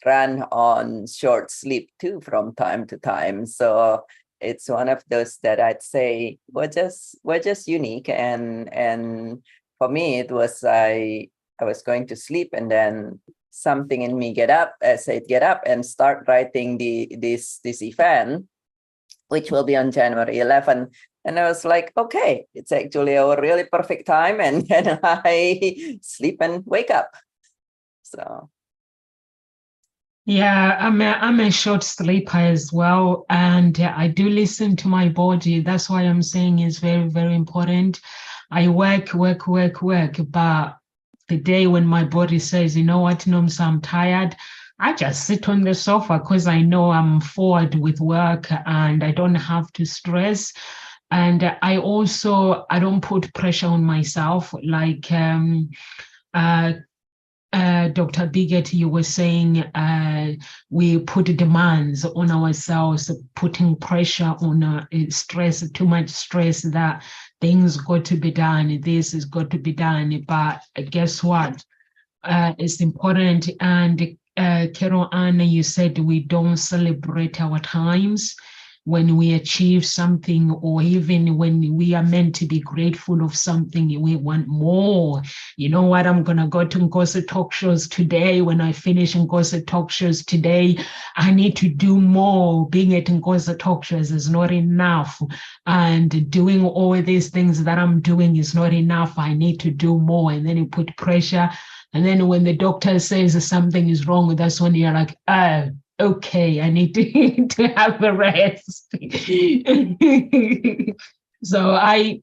run on short sleep too from time to time. So it's one of those that I'd say we're just unique. And for me, it was I was going to sleep, and then something in me get up and start writing this event, which will be on January 11. And I was like, okay, it's actually a really perfect time. And then I sleep and wake up. So. Yeah, I'm a short sleeper as well, and I do listen to my body. That's why I'm saying it's very, very important. I work, but the day when my body says, you know what, Nomsa, I'm tired, I just sit on the sofa because I know I'm forward with work and I don't have to stress. And I don't put pressure on myself, like Dr. Bigot, you were saying we put demands on ourselves, putting pressure on stress, too much stress that things got to be done, this is got to be done. But guess what? It's important. And Carol Anna, you said we don't celebrate our times when we achieve something, or even when we are meant to be grateful of something, we want more. You know what? I'm going to go to Ngozi Talk Shows today. When I finish Ngozi Talk Shows today, I need to do more. Being at Ngozi Talk Shows is not enough. And doing all these things that I'm doing is not enough. I need to do more. And then you put pressure. And then when the doctor says something is wrong, that's when you're like, okay, I need to have a rest. So I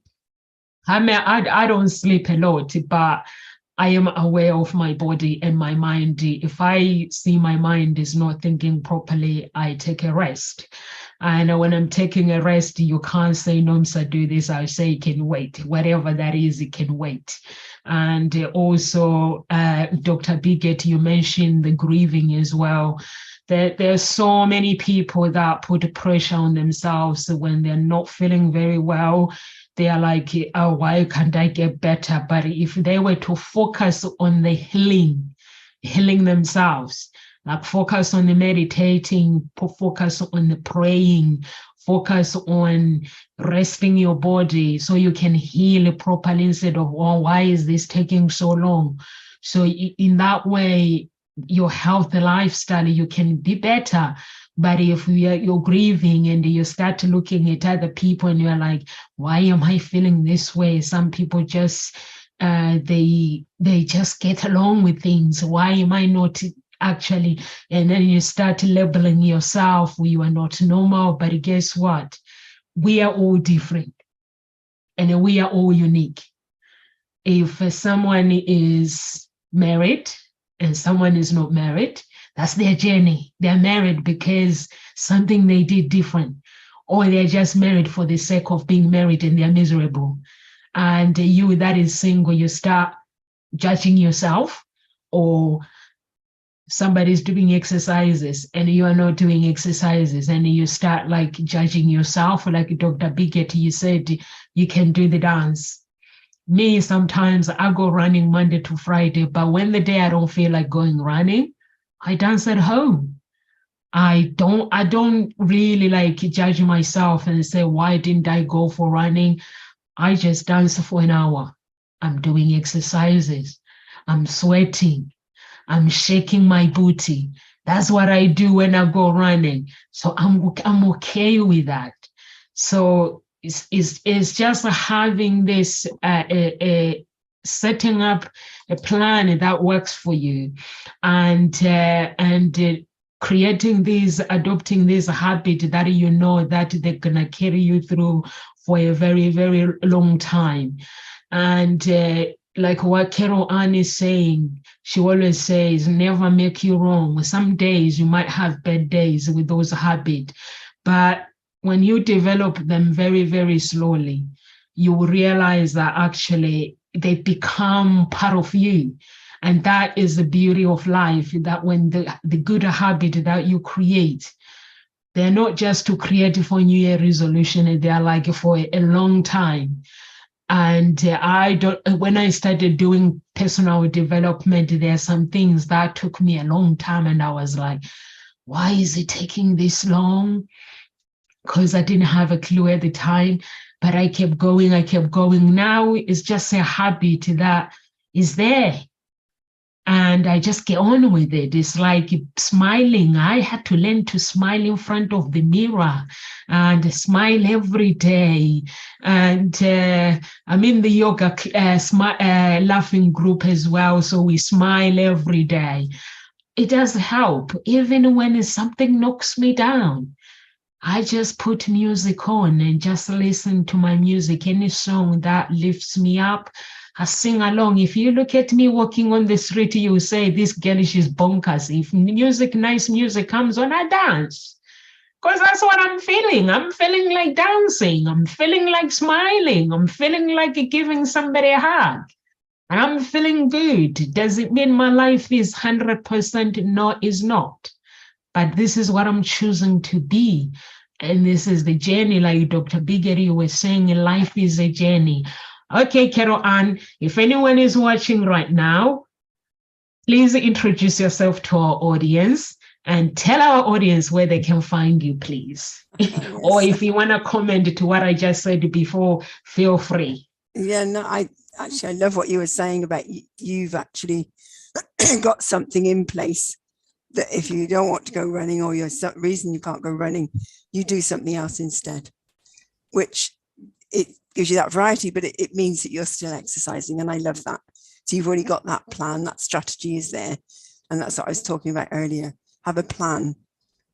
don't sleep a lot, but I am aware of my body and my mind. If I see my mind is not thinking properly, I take a rest. And when I'm taking a rest, you can't say, Nomsa, do this. I say, it can wait. Whatever that is, it can wait. And also, Dr. Bigot, you mentioned the grieving as well. There's so many people that put pressure on themselves when they're not feeling very well. They are like, oh, why can't I get better? But if they were to focus on the healing themselves, like focus on the meditating, focus on the praying, focus on resting your body so you can heal properly, instead of, oh, why is this taking so long? So in that way, your healthy lifestyle, you can be better. But if you're grieving and you start looking at other people and you're like, why am I feeling this way? Some people just, they just get along with things. Why am I not actually? And then you start labeling yourself, you are not normal. But guess what? We are all different and we are all unique. If someone is married and someone is not married, that's their journey. They're married because something they did different, or they're just married for the sake of being married and they're miserable. And you that is single, you start judging yourself, or somebody's doing exercises and you are not doing exercises, and you start like judging yourself. Like Dr. Biggett, you said you can do the dance. Me, sometimes I go running Monday to Friday, but when the day I don't feel like going running, I dance at home. I don't really like judge myself and say, why didn't I go for running? I just dance for an hour. I'm doing exercises. I'm sweating. I'm shaking my booty. That's what I do when I go running. So I'm okay with that. So it's just having this setting up a plan that works for you, and creating these, adopting this habit that you know that they're gonna carry you through for a very, very long time. And like what Carol Ann is saying, she always says, never make you wrong. Some days you might have bad days with those habits, but when you develop them very, very slowly, you will realize that actually they become part of you. And that is the beauty of life, that when the good habit that you create, they're not just to create for New Year resolution, they're like for a long time. And when I started doing personal development, there are some things that took me a long time. And I was like, why is it taking this long? Because I didn't have a clue at the time, but I kept going. Now it's just a habit that is there. And I just get on with it. It's like smiling. I had to learn to smile in front of the mirror and smile every day. And I'm in the yoga laughing group as well. So we smile every day. It does help. Even when something knocks me down, I just put music on and just listen to my music. Any song that lifts me up, I sing along. If you look at me walking on the street, you will say, this girl, she's bonkers. If nice music comes on, I dance. Because that's what I'm feeling. I'm feeling like dancing. I'm feeling like smiling. I'm feeling like giving somebody a hug. And I'm feeling good. Does it mean my life is 100%? No, it's not. But this is what I'm choosing to be. And this is the journey, like Dr. Biggett was saying, life is a journey. Okay, Carol Ann, if anyone is watching right now, please introduce yourself to our audience and tell our audience where they can find you, please. Yes. Or if you want to comment to what I just said before, feel free. Yeah, no, I love what you were saying about you've actually got something in place that if you don't want to go running, or you're some reason you can't go running, you do something else instead, which it gives you that variety, but it means that you're still exercising. And I love that. So you've already got that plan, that strategy is there. And that's what I was talking about earlier. Have a plan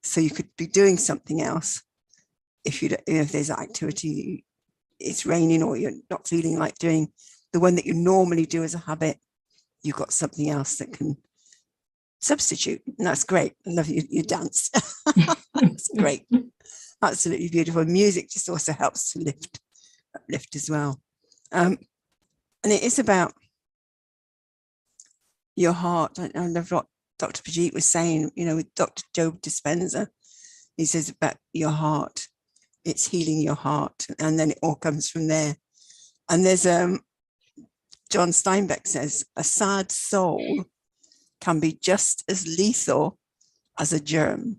so you could be doing something else. If there's an activity, it's raining, or you're not feeling like doing the one that you normally do as a habit, you've got something else that can substitute. And that's great. I love you dance. That's great. Absolutely beautiful. Music just also helps to uplift as well. And it is about your heart. I love what Dr. Pajit was saying, with Dr. Joe Dispenza. He says about your heart, it's healing your heart, and then it all comes from there. And there's John Steinbeck says, a sad soul can be just as lethal as a germ.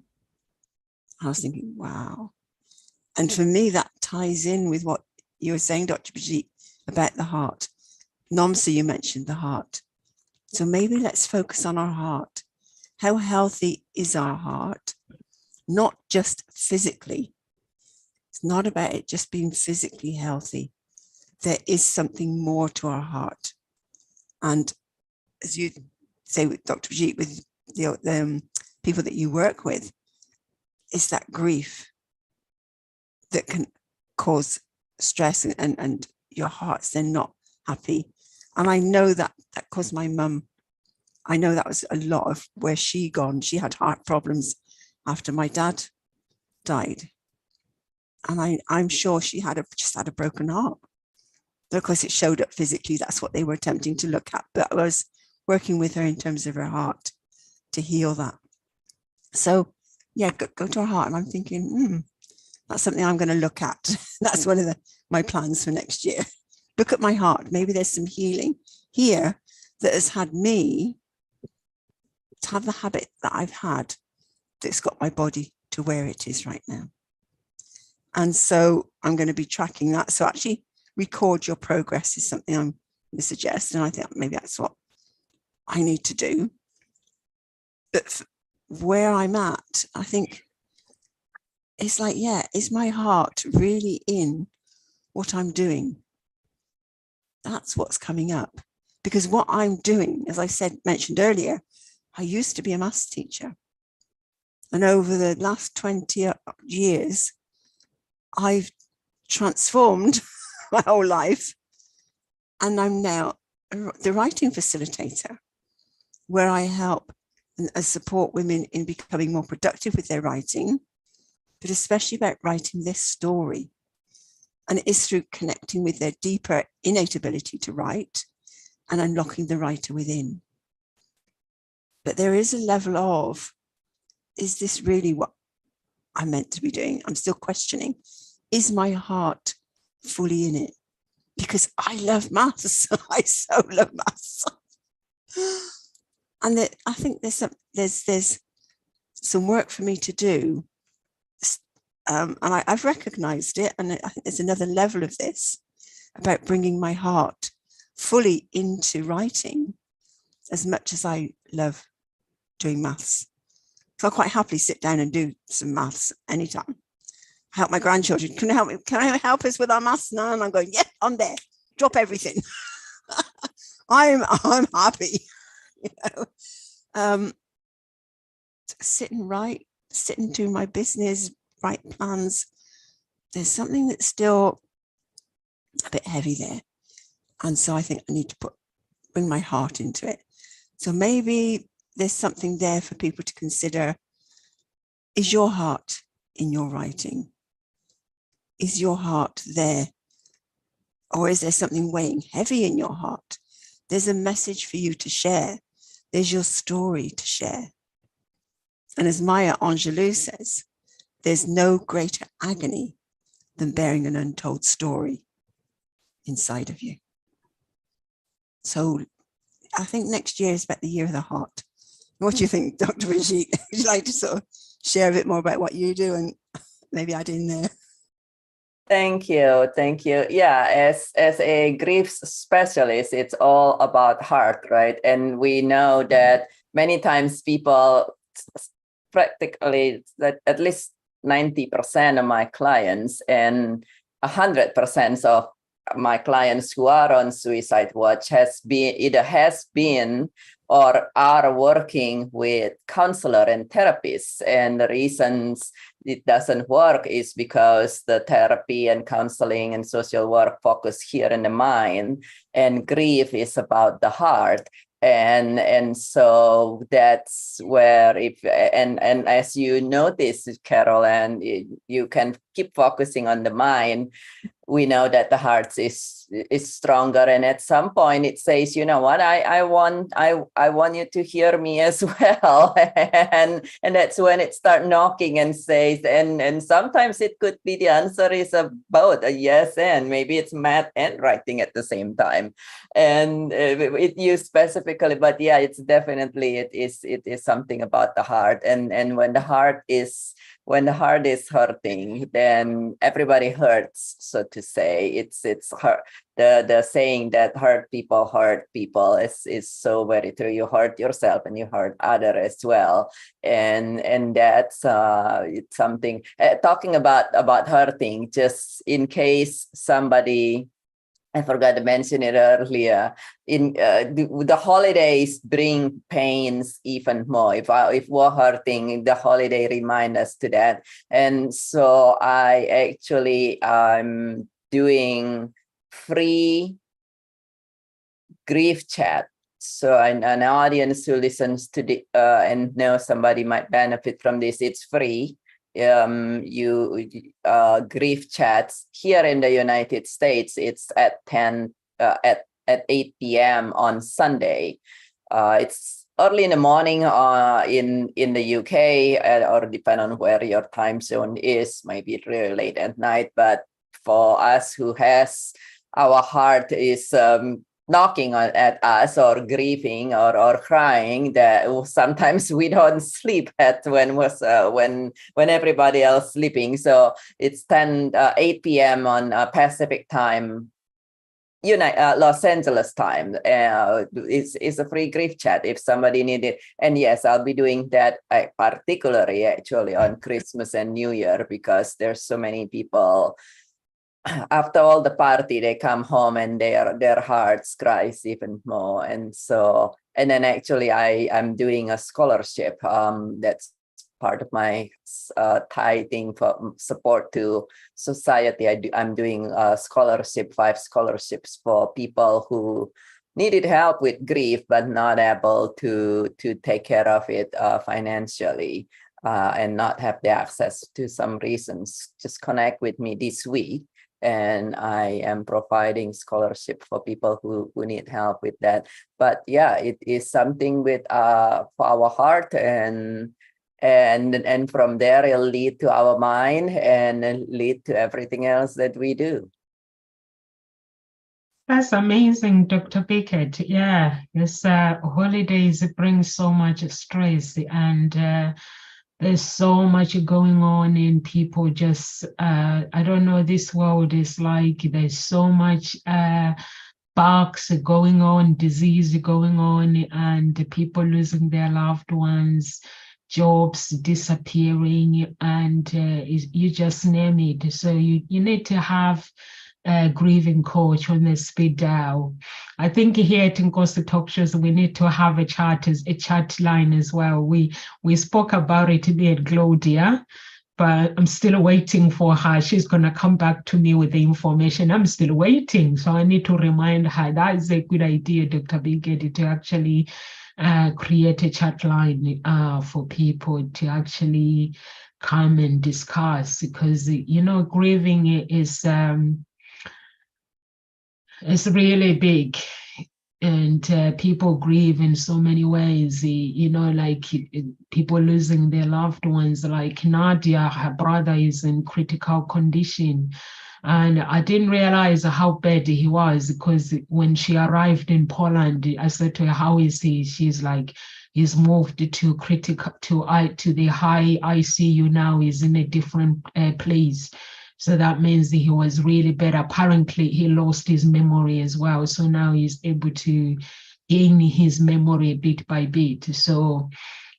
I was thinking, wow. And for me, that ties in with what you were saying, Dr. Pajit, about the heart. Nomsa, you mentioned the heart. So maybe let's focus on our heart. How healthy is our heart? Not just physically. It's not about it just being physically healthy. There is something more to our heart. And as you say with Dr. Brigitte, with the people that you work with, is that grief that can cause stress and your heart's then not happy. And I know that caused my mum. I know that was a lot of where she gone. She had heart problems after my dad died. And I'm sure she just had a broken heart. But of course, it showed up physically. That's what they were attempting to look at. But I was working with her in terms of her heart to heal that. So yeah, go to her heart. And I'm thinking, that's something I'm going to look at. That's one of my plans for next year. Look at my heart. Maybe there's some healing here that has had me to have the habit that I've had that's got my body to where it is right now. And so I'm going to be tracking that. So actually record your progress is something I'm going to suggest. And I think maybe that's what I need to do. But where I'm at, I think it's like, is my heart really in what I'm doing? That's what's coming up. Because what I'm doing, as I mentioned earlier, I used to be a maths teacher. And over the last 20 years, I've transformed my whole life. And I'm now the writing facilitator, where I help and support women in becoming more productive with their writing, but especially about writing their story. And it is through connecting with their deeper innate ability to write and unlocking the writer within. But there is a level of, is this really what I'm meant to be doing? I'm still questioning. Is my heart fully in it? Because I love maths. I so love maths. And I think there's some work for me to do. And I've recognized it. And I think there's another level of this about bringing my heart fully into writing as much as I love doing maths. So I'll quite happily sit down and do some maths anytime. Help my grandchildren. Can I help us with our maths now? And I'm going, yeah, I'm there. Drop everything. I'm happy. Sit and write, sit and do my business, write plans. There's something that's still a bit heavy there. And so I think I need to bring my heart into it. So maybe there's something there for people to consider. Is your heart in your writing? Is your heart there? Or is there something weighing heavy in your heart? There's a message for you to share. There's your story to share. And as Maya Angelou says, there's no greater agony than bearing an untold story inside of you. So I think next year is about the year of the heart. What do you think, Dr. Brigitte? Would you like to sort of share a bit more about what you do and maybe add in there? Thank you. Yeah, as a grief specialist, it's all about heart, right? And we know that many times people, practically at least 90% of my clients and 100% of my clients who are on suicide watch has been or are working with counselor and therapists. And the reasons it doesn't work is because the therapy and counseling and social work focus here in the mind, and grief is about the heart. And so that's where and as you notice, Carol, and you can keep focusing on the mind, we know that the heart is stronger. And at some point it says, you know what, I want you to hear me as well. and that's when it starts knocking and says, and sometimes it could be the answer is both a yes and maybe it's math and writing at the same time. And it used specifically, but yeah, it's definitely, it is something about the heart. And when the heart is when the heart is hurting, then everybody hurts, so to say. It's hurt. The saying that hurt people is so very true. You hurt yourself and you hurt others as well, and that's it's something. Talking about hurting, just in case somebody, I forgot to mention it earlier. In the holidays bring pains even more. If we're hurting, the holiday remind us to that. And so I actually I'm doing free grief chat. So an audience who listens to the and knows somebody might benefit from this, it's free. Grief chats here in the United States, it's at 8 p.m. on Sunday. It's early in the morning in the UK, or depend on where your time zone is, maybe really late at night. But for us who has our heart is knocking at us or grieving or crying, that sometimes we don't sleep at when everybody else sleeping. So it's 8 p.m. on Pacific time, Los Angeles time. It's a free grief chat if somebody need it. And yes, I'll be doing that particularly actually on Christmas and New Year, because there's so many people. After all the party, they come home and their hearts cries even more. And then actually I'm doing a scholarship. That's part of my tithing for support to society. I'm doing a scholarship, 5 scholarships for people who needed help with grief, but not able to take care of it financially, and not have the access to some reasons. Just connect with me this week, and I am providing scholarship for people who need help with that. But yeah, it is something with for our heart, and from there it'll lead to our mind and lead to everything else that we do. That's amazing, Dr. Pickett. Yeah, this holidays bring so much stress, and there's so much going on in people. Just I don't know, this world is like there's so much bugs going on, disease going on, and people losing their loved ones, jobs disappearing, and you just name it. So you need to have a grieving coach on the speed dial. I think here at Nkosi Talk Shows, we need to have a chat line as well. We spoke about it me and Claudia, but I'm still waiting for her. She's going to come back to me with the information. I'm still waiting. So I need to remind her that is a good idea, Dr. Pickett, to actually create a chat line for people to actually come and discuss, because, grieving is it's really big, and people grieve in so many ways, like people losing their loved ones. Like Nadia, her brother is in critical condition, and I didn't realize how bad he was, because when she arrived in Poland, I said to her, how is he? She's like, he's moved to the high ICU now. He's in a different place. So that means he was really bad. Apparently, he lost his memory as well. So now he's able to gain his memory bit by bit. So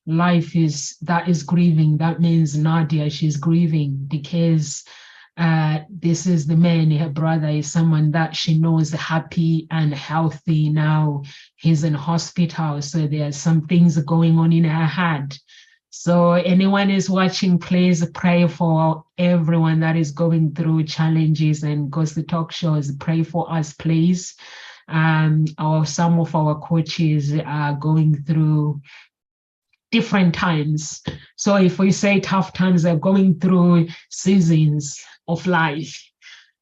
that is grieving. That means Nadia, she's grieving, because this is the man, her brother is someone that she knows happy and healthy now. He's in hospital. So there are some things going on in her head. So anyone is watching, please pray for everyone that is going through challenges, and Nkosi Talk Shows, pray for us, please. Some of our coaches are going through different times. So if we say tough times, they're going through seasons of life.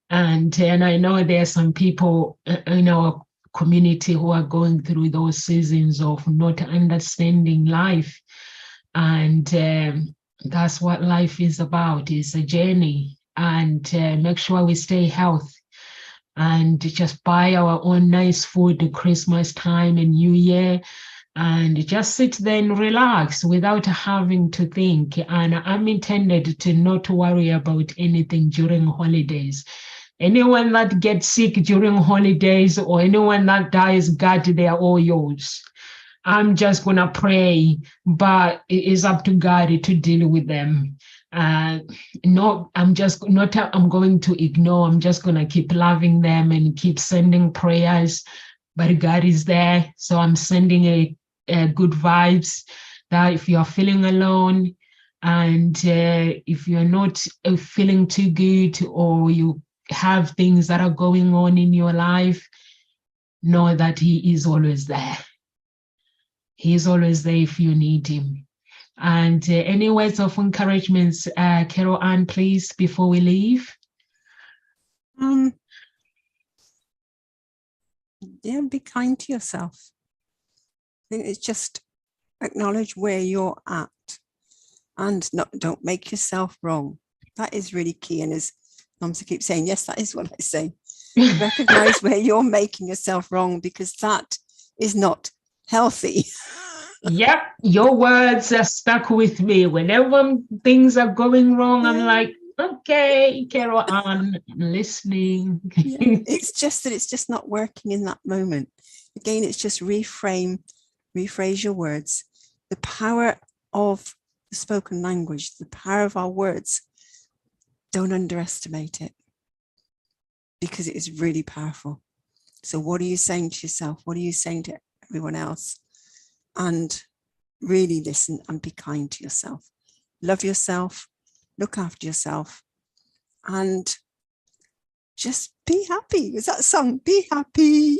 And I know there are some people in our community who are going through those seasons of not understanding life. And that's what life is about. It's a journey, and make sure we stay healthy, and just buy our own nice food at Christmas time and New Year, and just sit there and relax without having to think. And I'm intended to not worry about anything during holidays. Anyone that gets sick during holidays or anyone that dies, God, they are all yours. I'm just going to pray, but it is up to God to deal with them. I'm going to ignore. I'm just going to keep loving them and keep sending prayers. But God is there. So I'm sending a good vibes that if you're feeling alone and if you're not feeling too good or you have things that are going on in your life, know that He is always there. He is always there if you need Him. And any words of encouragement, Carol Ann, please, before we leave? Yeah, be kind to yourself. I think it's just acknowledge where you're at and don't make yourself wrong. That is really key. And as Nomsa keeps saying, yes, that is what I say. Recognize where you're making yourself wrong, because that is not healthy. Yep, your words are stuck with me. Whenever things are going wrong, I'm like, okay, Carol Ann, I'm listening. Yeah. It's just that it's just not working in that moment. Again, it's just rephrase your words. The power of the spoken language, the power of our words, don't underestimate it, because it is really powerful. So what are you saying to yourself? What are you saying to everyone else? And really listen and be kind to yourself. Love yourself, look after yourself, and just be happy. Is that song? Be happy.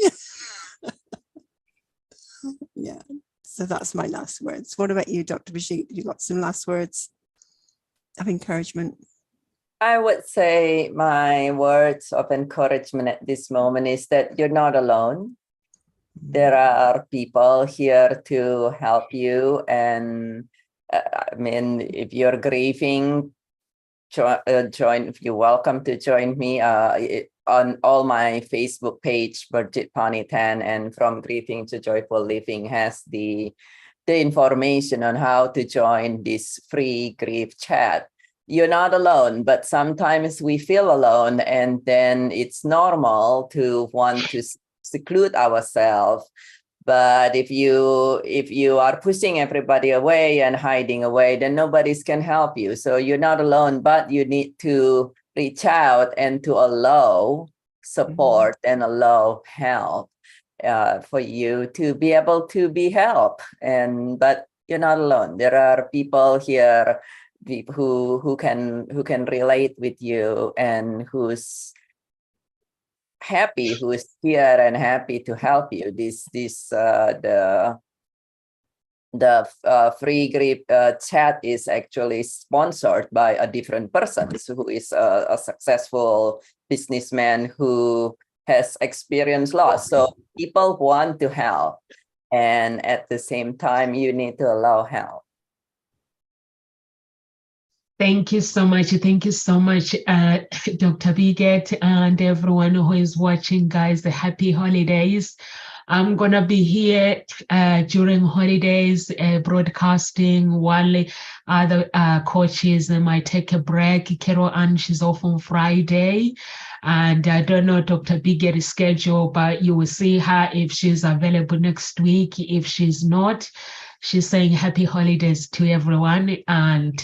Yeah. So that's my last words. What about you, Dr. Brigitte? You got some last words of encouragement? I would say my words of encouragement at this moment is that you're not alone. There are people here to help you. And I mean, if you're grieving, you're welcome to join me on all my Facebook page, Brigitte Panitan, and From Grieving to Joyful Living has the information on how to join this free grief chat. You're not alone, but sometimes we feel alone, and then it's normal to want to seclude ourselves. But if you are pushing everybody away and hiding away, then nobody can help you. So you're not alone, but you need to reach out and to allow support and allow help for you to be able to be helped. But you're not alone. There are people here who can relate with you and who's here and happy to help you. The free grief chat is actually sponsored by a different person who is a successful businessman who has experienced loss. So people want to help, and at the same time, you need to allow help. Thank you so much. Thank you so much, Dr. Brigitte, and everyone who is watching, guys. Happy holidays. I'm going to be here during holidays, broadcasting while other coaches might take a break. Carol Ann, she's off on Friday. And I don't know Dr. Brigitte's schedule, but you will see her if she's available next week. If she's not, she's saying happy holidays to everyone, and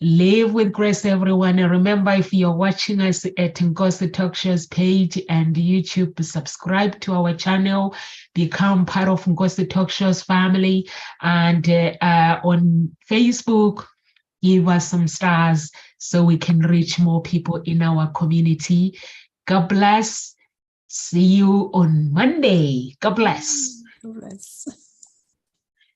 live with grace, everyone. And remember, if you're watching us at Ngozi Talk Shows page and YouTube, subscribe to our channel, become part of Ngozi Talk Shows family. And on Facebook, give us some stars so we can reach more people in our community. God bless. See you on Monday. God bless. God bless.